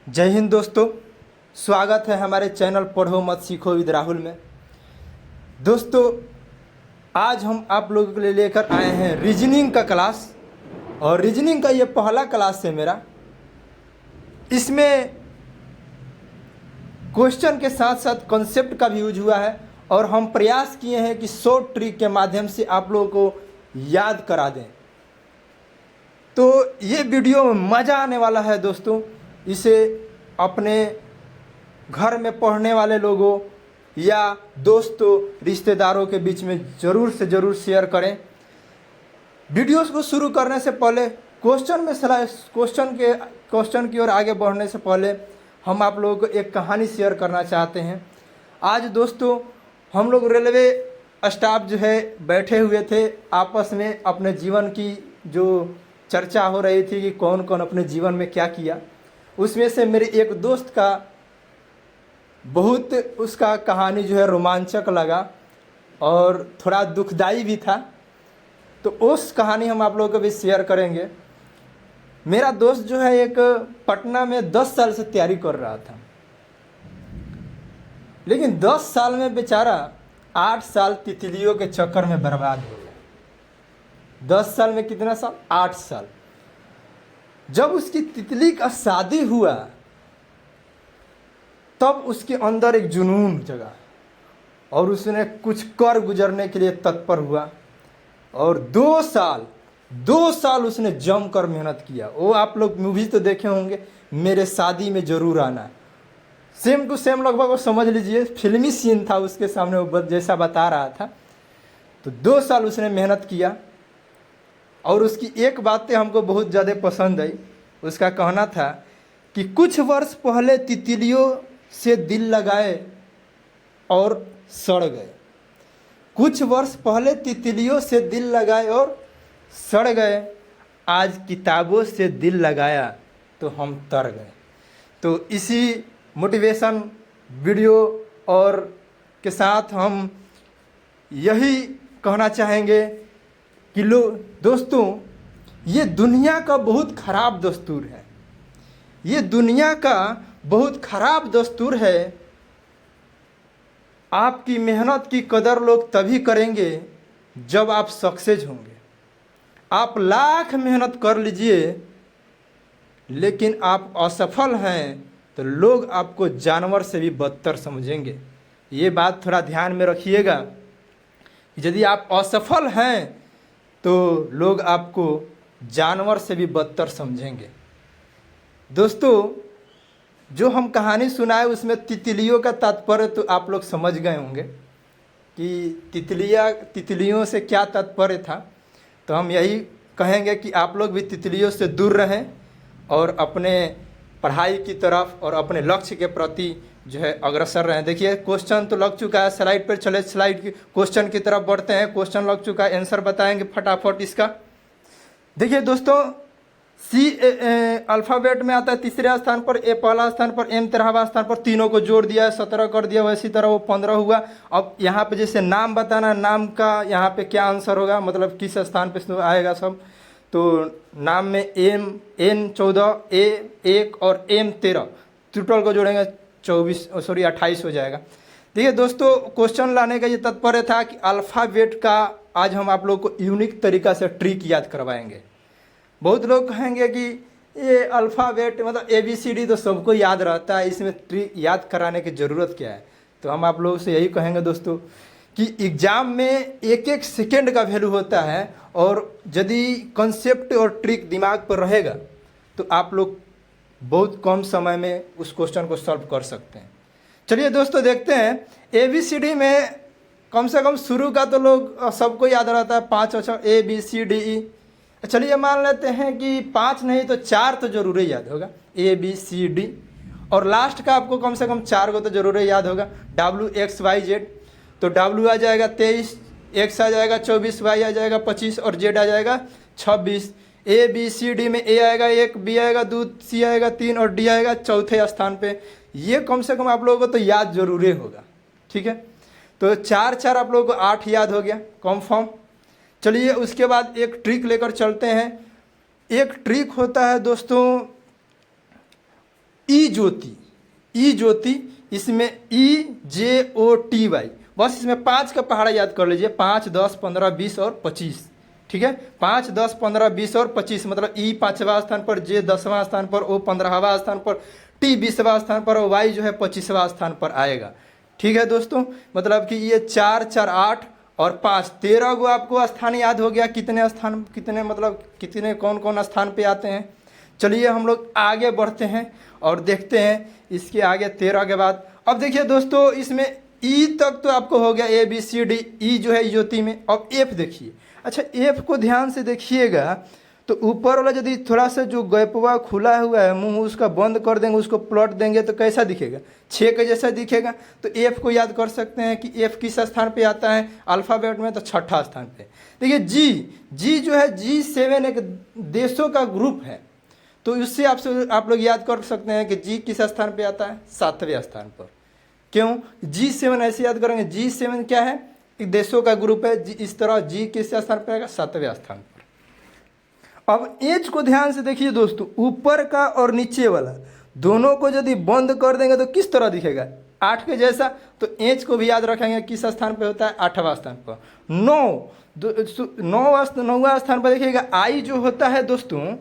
जय हिंद दोस्तों, स्वागत है हमारे चैनल पढ़ो मत सीखो विद राहुल में। दोस्तों, आज हम आप लोगों के लिए लेकर आए हैं रीजनिंग का क्लास। और रीजनिंग का ये पहला क्लास है मेरा। इसमें क्वेश्चन के साथ साथ कॉन्सेप्ट का भी यूज हुआ है और हम प्रयास किए हैं कि शॉर्ट ट्रिक के माध्यम से आप लोगों को याद करा दें। तो ये वीडियो में मज़ा आने वाला है दोस्तों। इसे अपने घर में पढ़ने वाले लोगों या दोस्तों रिश्तेदारों के बीच में ज़रूर से ज़रूर शेयर करें। वीडियोस को शुरू करने से पहले क्वेश्चन की ओर आगे बढ़ने से पहले हम आप लोगों को एक कहानी शेयर करना चाहते हैं। आज दोस्तों हम लोग रेलवे स्टाफ जो है बैठे हुए थे, आपस में अपने जीवन की जो चर्चा हो रही थी कि कौन कौन अपने जीवन में क्या किया। उसमें से मेरे एक दोस्त का बहुत उसका कहानी जो है रोमांचक लगा और थोड़ा दुखदाई भी था। तो उस कहानी हम आप लोगों को भी शेयर करेंगे। मेरा दोस्त जो है एक पटना में 10 साल से तैयारी कर रहा था, लेकिन 10 साल में बेचारा 8 साल तितलियों के चक्कर में बर्बाद हो गया। 10 साल में कितना साल? 8 साल। जब उसकी तितली का शादी हुआ तब उसके अंदर एक जुनून जगा और उसने कुछ कर गुजरने के लिए तत्पर हुआ और 2 साल उसने जमकर मेहनत किया। वो आप लोग मूवी तो देखे होंगे, मेरे शादी में ज़रूर आना, सेम टू सेम लगभग वो समझ लीजिए फिल्मी सीन था उसके सामने, वो जैसा बता रहा था। तो 2 साल उसने मेहनत किया और उसकी एक बातें हमको बहुत ज़्यादा पसंद आई। उसका कहना था कि कुछ वर्ष पहले तितलियों से दिल लगाए और सड़ गए। कुछ वर्ष पहले तितलियों से दिल लगाए और सड़ गए, आज किताबों से दिल लगाया तो हम तर गए। तो इसी मोटिवेशन वीडियो और के साथ हम यही कहना चाहेंगे कि दोस्तों, ये दुनिया का बहुत ख़राब दस्तूर है। ये दुनिया का बहुत ख़राब दस्तूर है। आपकी मेहनत की कदर लोग तभी करेंगे जब आप सक्सेस होंगे। आप लाख मेहनत कर लीजिए, लेकिन आप असफल हैं तो लोग आपको जानवर से भी बदतर समझेंगे। ये बात थोड़ा ध्यान में रखिएगा। यदि आप असफल हैं तो लोग आपको जानवर से भी बदतर समझेंगे। दोस्तों, जो हम कहानी सुनाए उसमें तितलियों का तात्पर्य तो आप लोग समझ गए होंगे कि तितलियों से क्या तात्पर्य था। तो हम यही कहेंगे कि आप लोग भी तितलियों से दूर रहें और अपने पढ़ाई की तरफ और अपने लक्ष्य के प्रति जो है अग्रसर रहें। देखिए क्वेश्चन तो लग चुका है, स्लाइड पर चले, स्लाइड की क्वेश्चन की तरफ बढ़ते हैं। क्वेश्चन लग चुका है, आंसर बताएंगे फटाफट इसका। देखिए दोस्तों, सी अल्फ़ाबेट में आता है तीसरे स्थान पर, ए पहला स्थान पर, एम 13वां स्थान पर। तीनों को जोड़ दिया है, 17 कर दिया। वैसी तरह वो 15 हुआ। अब यहाँ पे जैसे नाम बताना, नाम का यहाँ पे क्या आंसर होगा, मतलब किस स्थान पे आएगा सब। तो नाम में एम एन 14, ए 1 और एम 13, टोटल को जोड़ेंगे 28 हो जाएगा। देखिए दोस्तों, क्वेश्चन लाने का ये तात्पर्य था कि अल्फ़ाबेट का आज हम आप लोग को यूनिक तरीका से ट्रिक याद करवाएंगे। बहुत लोग कहेंगे कि ये अल्फ़ाबेट मतलब ABCD तो सबको याद रहता है, इसमें ट्रिक याद कराने की ज़रूरत क्या है। तो हम आप लोगों से यही कहेंगे दोस्तों कि एग्ज़ाम में एक एक सेकेंड का वैल्यू होता है और यदि कॉन्सेप्ट और ट्रिक दिमाग पर रहेगा तो आप लोग बहुत कम समय में उस क्वेश्चन को सॉल्व कर सकते हैं। चलिए दोस्तों, देखते हैं। ABCD में कम से कम शुरू का तो लोग सबको याद रहता है, 5 अक्षर ABCDE। चलिए मान लेते हैं कि 5 नहीं तो 4 तो जरूर ही याद होगा, ABCD। और लास्ट का आपको कम से कम 4 को तो जरूर ही याद होगा, WXYZ। तो W आ जाएगा 23, X आ जाएगा 24, Y आ जाएगा 25 और Z आ जाएगा 26। ABCD में A आएगा 1, B आएगा 2, C आएगा 3 और D आएगा चौथे स्थान पे। ये कम से कम आप लोगों को तो याद जरूर ही होगा, ठीक है। तो 4 आप लोगों को 8 याद हो गया कन्फर्म। चलिए उसके बाद एक ट्रिक लेकर चलते हैं। एक ट्रिक होता है दोस्तों, ई ज्योति, ई ज्योति, इसमें EJOTY, बस इसमें 5 का पहाड़ा याद कर लीजिए, 5, 10, 15, 20 और 25। ठीक है, 5, 10, 15, 20 और 25, मतलब ई 5वां स्थान पर, J 10वां स्थान पर, O 15वां स्थान पर, T 20वां स्थान पर और Y जो है 25वां स्थान पर आएगा। ठीक है दोस्तों, मतलब कि ये 4, 4, 8 और 5, 13 गो आपको स्थान याद हो गया। कितने स्थान, कितने मतलब कितने कौन कौन स्थान पे आते हैं। चलिए हम लोग आगे बढ़ते हैं और देखते हैं इसके आगे 13 के बाद। अब देखिए दोस्तों, इसमें ई तक तो आपको हो गया, ABCD, ई जो है ज्योति में। अब एफ देखिए, अच्छा एफ को ध्यान से देखिएगा तो ऊपर वाला यदि थोड़ा सा जो गैपवा खुला हुआ है, मुंह उसका बंद कर देंगे, उसको प्लॉट देंगे तो कैसा दिखेगा, 6 के जैसा दिखेगा। तो एफ को याद कर सकते हैं कि एफ किस स्थान पे आता है अल्फ़ाबेट में, तो 6ठा स्थान पे। देखिए जी जो है G7 एक देशों का ग्रुप है, तो उससे आप लोग याद कर सकते हैं कि जी किस स्थान पे आता है, 7वें स्थान पर। क्यों G7 ऐसे याद करेंगे, G7 क्या है, एक देशों का ग्रुप है। इस तरह जी किस स्थान पे आएगा, 7वें स्थान पर। अब एच को ध्यान से देखिए दोस्तों, ऊपर का और नीचे वाला दोनों को यदि बंद कर देंगे तो किस तरह दिखेगा, 8 के जैसा। तो एच को भी याद रखेंगे किस स्थान पे होता है, 8वां स्थान पर। 9वां स्थान पर देखिएगा आई जो होता है दोस्तों,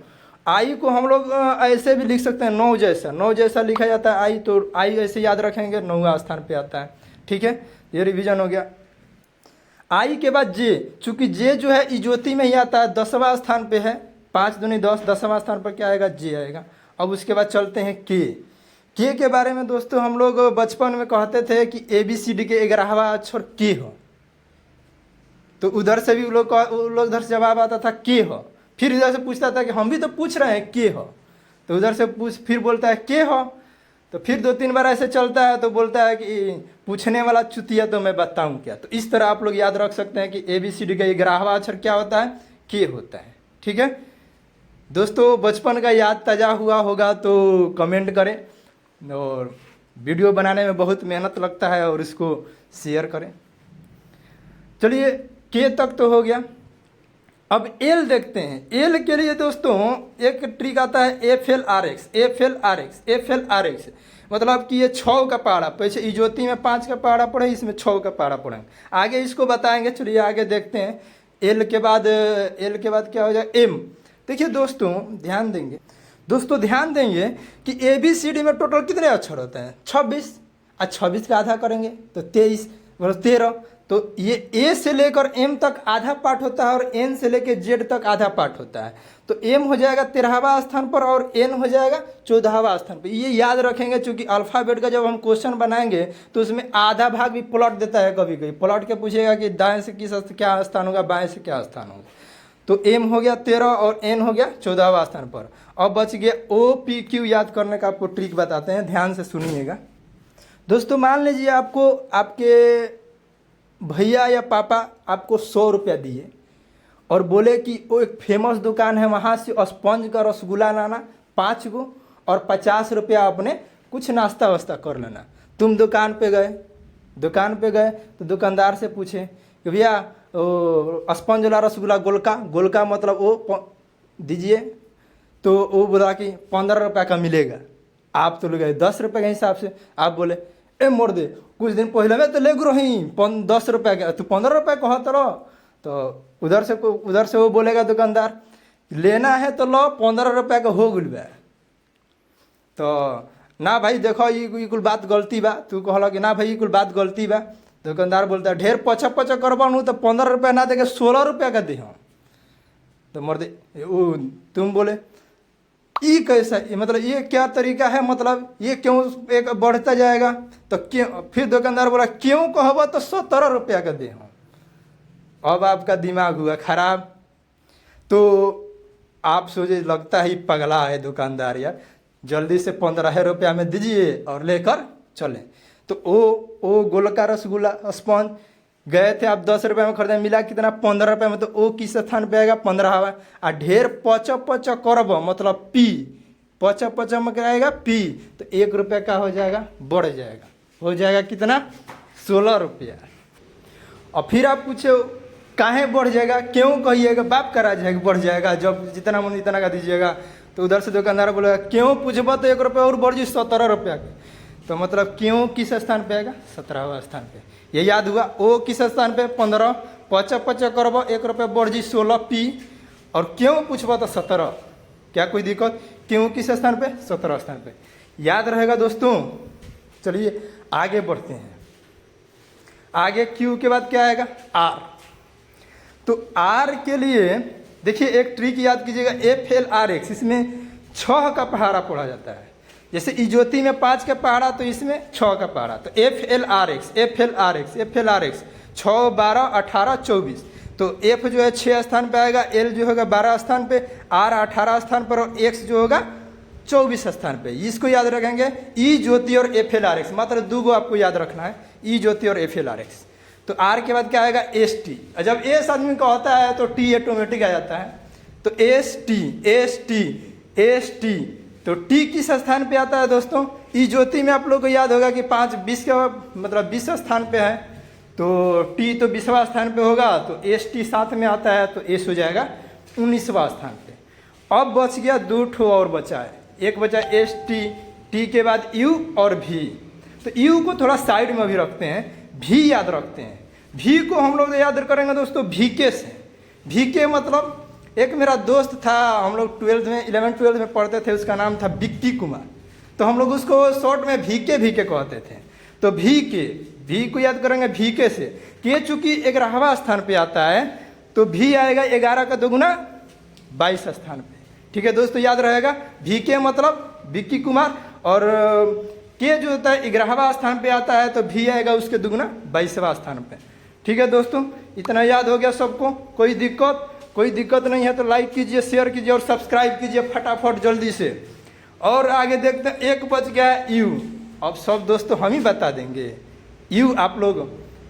आई को हम लोग ऐसे भी लिख सकते हैं, 9 जैसा लिखा जाता है आई, तो आई ऐसे याद रखेंगे, 9वां स्थान पे आता है। ठीक है, ये रिवीजन हो गया। आई के बाद जे, चूंकि जे जो है ई ज्योति में ही आता है, 10वां स्थान पे है, 5 दूनी 10, 10वां स्थान पर क्या आएगा, जे आएगा। अब उसके बाद चलते हैं के के बारे में दोस्तों हम लोग बचपन में कहते थे कि ABCD के 11वां अक्षर के हो, तो उधर से भी वो लोग उधर से जवाब आता था के हो। फिर इधर से पूछता था कि हम भी तो पूछ रहे हैं के हो, तो उधर से फिर बोलता है के हो, तो फिर 2-3 बार ऐसे चलता है तो बोलता है कि पूछने वाला चुतिया तो मैं बताऊं क्या। तो इस तरह आप लोग याद रख सकते हैं कि ABCD का 11वां अक्षर क्या होता है, के होता है। ठीक है दोस्तों, बचपन का याद ताज़ा हुआ होगा तो कमेंट करें, और वीडियो बनाने में बहुत मेहनत लगता है और इसको शेयर करें। चलिए के तक तो हो गया। अब एल देखते हैं। एल के लिए दोस्तों एक ट्रिक आता है, FLRX, मतलब कि ये 6 का पहाड़ा, पीछे ई ज्योति में 5 का पहाड़ा पड़े, इसमें 6 का पहाड़ा पड़ेंगे। आगे इसको बताएंगे, चलिए आगे देखते हैं। एल के बाद क्या हो जाए, एम। देखिए दोस्तों ध्यान देंगे कि ABCD में टोटल कितने अक्षर होते हैं, 26। आज 26 का आधा करेंगे तो 23, मतलब 13। तो ये ए से लेकर एम तक आधा पार्ट होता है और एन से लेकर जेड तक आधा पार्ट होता है। तो एम हो जाएगा 13वां स्थान पर और एन हो जाएगा 14वां स्थान पर। ये याद रखेंगे, क्योंकि अल्फ़ाबेट का जब हम क्वेश्चन बनाएंगे तो उसमें आधा भाग भी प्लॉट देता है, कभी कभी प्लॉट के पूछेगा कि दाएं से क्या स्थान होगा, बाएं से क्या स्थान होगा। तो एम हो गया 13 और एन हो गया 14वां स्थान पर। अब बच गया OPQ। याद करने का आपको ट्रिक बताते हैं, ध्यान से सुनिएगा दोस्तों। मान लीजिए आपको आपके भैया या पापा आपको 100 रुपया दिए और बोले कि वो एक फेमस दुकान है, वहाँ से स्पंज का रसगुल्ला लाना 5 गो और 50 रुपया अपने कुछ नाश्ता वास्ता कर लेना। तुम दुकान पे गए तो दुकानदार से पूछे कि भैया स्पंज वाला रसगुल्ला गोलका मतलब वो दीजिए, तो वो बोला कि 15 रुपये का मिलेगा। आप तो गए 10 रुपये के हिसाब से, आप बोले ए मोड़ दे, कुछ दिन पहले में तो ले रही 10 रुपये का, तू 15 रुपये कहत रहो। तो उधर से वो बोलेगा दुकानदार, लेना है तो लो, 15 रुपये का हो गल बा। तो ना भाई देखो ये कुल बात गलती बा, तू कहला कि ना भाई ये कुल बात गलती बा। दुकानदार बोलता है ढेर पचा करबा तो 15 रुपये ना देके 16 रुपये का दे। तो मर्दे तुम बोले ये कैसा, मतलब ये क्या तरीका है, मतलब ये क्यों एक बढ़ता जाएगा। तो क्यों, फिर दुकानदार बोला क्यों कहबा तो 17 रुपया का दे। अब आपका दिमाग हुआ खराब। तो आप सोचे लगता है पगला है दुकानदार यार, जल्दी से 15 रुपया में दीजिए और लेकर चले। तो वो गोलका रसगुल्ला स्पंज गए थे आप 10 रुपये में खरीदे, मिला कितना 15 रुपये में। तो वो किस स्थान पे आएगा 15वां। और ढेर पच करब मतलब पी, पच में क्या आएगा पी, तो 1 रुपये का हो जाएगा, बढ़ जाएगा, हो जाएगा कितना 16 रुपया। और फिर आप पूछे काहे बढ़ जाएगा, क्यों कहिएगा, बाप का राज है बढ़ जाएगा, जब जितना मन इतना का दीजिएगा तो उधर से दुकानदार बोलेगा क्यों पूछबा तो 1 रुपये और बढ़ जी 17 रुपया के। तो मतलब क्यों किस स्थान पे आएगा? 17वां स्थान पे। ये याद हुआ। ओ किस स्थान पे? 15। 55 करबो 1 रुपये बढ़ जी 16 पी। और क्यों पूछबा तो 17। क्या कोई दिक्कत? क्यों किस स्थान पे? 17 स्थान पे। याद रहेगा दोस्तों। चलिए आगे बढ़ते हैं। आगे क्यू के बाद क्या आएगा? आर। तो आर के लिए देखिए एक ट्रिक याद कीजिएगा, FLRX। इसमें 6 का पहाड़ा पढ़ा जाता है। जैसे इजोती में 5 का पहाड़ा तो इसमें 6 का पहाड़ा। तो FLRX 6, 12, 18, 24। तो F जो है 6 स्थान पे आएगा, L जो होगा 12 स्थान पे, R 18 स्थान पर और X जो होगा 24 स्थान पे। इसको याद रखेंगे ई ज्योति और FLRX। मात्र 2 गो आपको याद रखना है, ई ज्योति और FLRX। तो आर के बाद क्या आएगा? ST। जब एस आदमी का होता है तो टी ऑटोमेटिक आ जाता है। तो ST। तो टी किस स्थान पे आता है दोस्तों? ई ज्योति में आप लोग को याद होगा कि 5 20 का मतलब 20 स्थान पे है, तो टी तो 20वां स्थान पे होगा। तो ST साथ में आता है तो एस हो जाएगा 19वां स्थान पे। अब बच गया 2 ठो और बचा है। एक बचा ST, टी के बाद U और V। तो U को थोड़ा साइड में भी रखते हैं, V याद रखते हैं। V को हम लोग याद करेंगे दोस्तों VK से। VK मतलब एक मेरा दोस्त था, हम लोग 11th 12th में पढ़ते थे, उसका नाम था विक्की कुमार। तो हम लोग उसको शॉर्ट में VK कहते थे। तो V को याद करेंगे VK से। K चूंकि 11वां स्थान पे आता है तो V आएगा 11 का 2 गुना 22 स्थान पे। ठीक है दोस्तों, याद रहेगा। VK मतलब विक्की कुमार, और K जो होता है 11वां स्थान पे आता है तो V आएगा उसके 2 गुना 22वां स्थान पे। ठीक है दोस्तों, इतना याद हो गया सबको? कोई दिक्कत नहीं है तो लाइक कीजिए, शेयर कीजिए और सब्सक्राइब कीजिए फटाफट जल्दी से। और आगे देखते हैं, एक बच गया यू। अब सब दोस्तों हम ही बता देंगे। यू आप लोग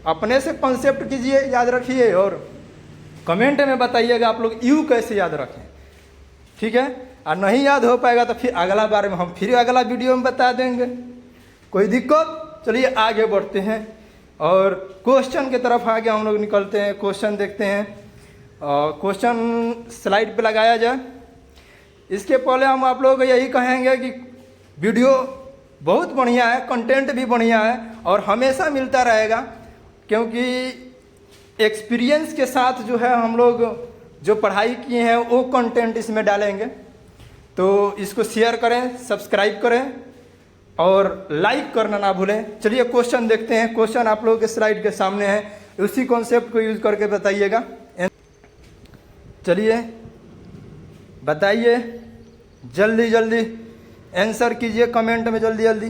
अपने से कॉन्सेप्ट कीजिए, याद रखिए और कमेंट में बताइएगा आप लोग यू कैसे याद रखें। ठीक है, और नहीं याद हो पाएगा तो फिर अगला बार में हम फिर अगला वीडियो में बता देंगे। कोई दिक्कत? चलिए आगे बढ़ते हैं और क्वेश्चन की तरफ आगे हम लोग निकलते हैं। क्वेश्चन देखते हैं। क्वेश्चन स्लाइड पे लगाया जाए। इसके पहले हम आप लोग को यही कहेंगे कि वीडियो बहुत बढ़िया है, कंटेंट भी बढ़िया है और हमेशा मिलता रहेगा, क्योंकि एक्सपीरियंस के साथ जो है हम लोग जो पढ़ाई किए हैं वो कंटेंट इसमें डालेंगे। तो इसको शेयर करें, सब्सक्राइब करें और लाइक करना ना भूलें। चलिए क्वेश्चन देखते हैं। क्वेश्चन आप लोगों के स्लाइड के सामने है, उसी कॉन्सेप्ट को यूज करके बताइएगा। चलिए बताइए, जल्दी आंसर कीजिए कमेंट में, जल्दी।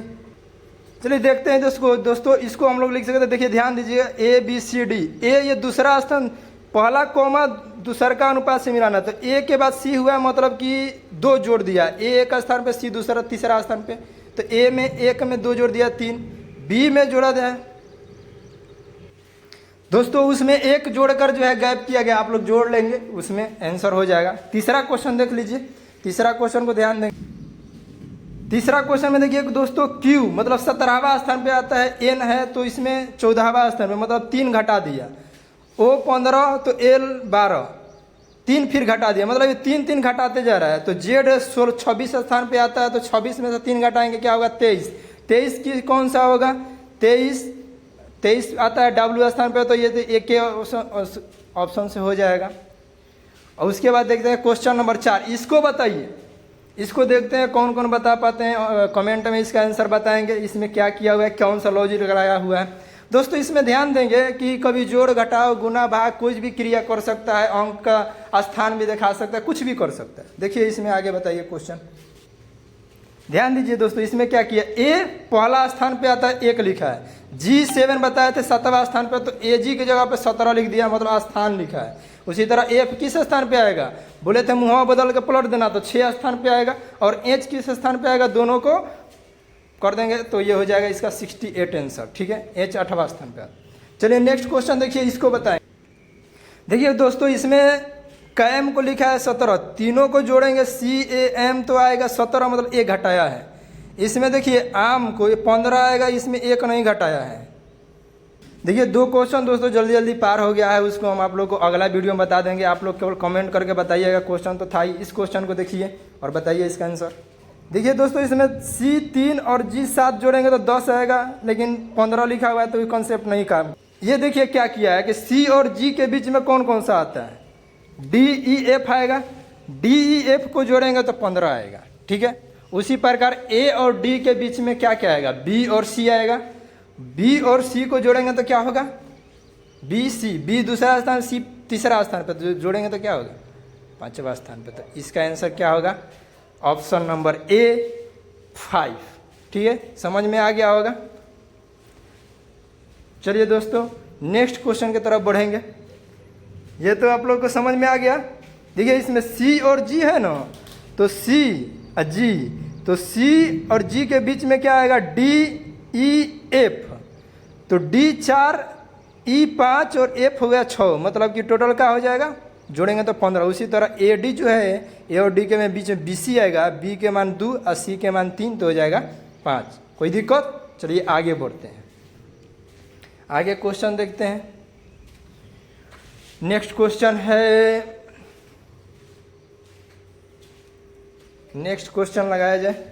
चलिए देखते हैं दोस्तों इसको हम लोग लिख सकते हैं। देखिए ध्यान दीजिए, ABCD। ए ये दूसरा स्थान, पहला कॉमा दूसरा का अनुपात से मिलाना। तो ए के बाद सी हुआ, मतलब कि 2 जोड़ दिया। ए एक स्थान पे, सी तीसरा स्थान पे। तो ए में 1 में 2 जोड़ दिया 3, बी में जोड़ा दिया दोस्तों, उसमें 1 जोड़कर जो है गैप किया गया, आप लोग जोड़ लेंगे, उसमें आंसर हो जाएगा। तीसरा क्वेश्चन देख लीजिए, तीसरा क्वेश्चन को ध्यान देंगे। तीसरा क्वेश्चन में देखिए दोस्तों, Q मतलब 17वां स्थान पे आता है, N है तो इसमें 14वां स्थान पे, मतलब 3 घटा दिया। O 15 तो L 12, 3 फिर घटा दिया, मतलब ये 3 घटाते जा रहा है। तो Z 26 स्थान पे आता है, तो 26 में से 3 घटाएंगे क्या होगा? 23। 23 की कौन सा होगा? 23 आता है W स्थान पे, तो ये एक के ऑप्शन से हो जाएगा। और उसके बाद देखते हैं क्वेश्चन नंबर 4। इसको बताइए, इसको देखते हैं कौन कौन बता पाते हैं। कमेंट में इसका आंसर बताएंगे। इसमें क्या किया हुआ है, कौन सा लॉजिक लगाया हुआ है। दोस्तों इसमें ध्यान देंगे कि कभी जोड़ घटाव गुना भाग कुछ भी क्रिया कर सकता है, अंक का स्थान भी दिखा सकता है, कुछ भी कर सकता है। देखिए इसमें आगे बताइए क्वेश्चन, ध्यान दीजिए दोस्तों। इसमें क्या किया, ए पहला स्थान पे आता है 1 लिखा है, G7 बताए थे 7वां स्थान पे, तो AG की जगह पे 17 लिख दिया, मतलब स्थान लिखा है। उसी तरह F किस स्थान पे आएगा, बोले थे मुँह बदल के पलट देना, तो 6 स्थान पे आएगा। और H किस स्थान पे आएगा, दोनों को कर देंगे तो ये हो जाएगा इसका 68 आंसर। ठीक है, H 8वां स्थान पे। चलिए नेक्स्ट क्वेश्चन देखिए, इसको बताएं। देखिए दोस्तों इसमें कैम को लिखा है 17, तीनों को जोड़ेंगे CAM तो आएगा 17, मतलब 1 घटाया है। इसमें देखिए आम को 15 आएगा, इसमें 1 नहीं घटाया है। देखिए 2 क्वेश्चन दोस्तों जल्दी पार हो गया है, उसको हम आप लोग को अगला वीडियो में बता देंगे। आप लोग केवल कमेंट करके बताइएगा। क्वेश्चन तो था ही। इस क्वेश्चन को देखिए, और बताइए इसका आंसर। देखिए दोस्तों, इसमें C3 और G7 जोड़ेंगे तो 10 आएगा, लेकिन 15 लिखा हुआ है तो ये कॉन्सेप्ट नहीं काम। ये देखिए क्या किया है कि C और G के बीच में कौन कौन सा आता है, DEF आएगा। DEF को जोड़ेंगे तो 15 आएगा, ठीक है। उसी प्रकार A और D के बीच में क्या क्या आएगा, B और C आएगा। B और C को जोड़ेंगे तो क्या होगा, BC। B दूसरा स्थान, C तीसरा स्थान पर, जोड़ेंगे तो क्या होगा, 5वां स्थान पर। तो इसका आंसर क्या होगा, ऑप्शन नंबर A 5। ठीक है, समझ में आ गया होगा। चलिए दोस्तों, नेक्स्ट क्वेश्चन की तरफ बढ़ेंगे। ये तो आप लोग को समझ में आ गया। देखिए इसमें C और G है ना, तो C और G, तो C और G के बीच में क्या आएगा, DEF। तो D 4, E 5 और F हो गया 6, मतलब कि टोटल क्या हो जाएगा, जोड़ेंगे तो 15। उसी तरह AD जो है, A और D के में बीच में BC आएगा, B के मान 2 और C के मान 3, तो हो जाएगा 5। कोई दिक्कत। चलिए आगे बढ़ते हैं, आगे क्वेश्चन देखते हैं। नेक्स्ट क्वेश्चन है, नेक्स्ट क्वेश्चन लगाया जाए।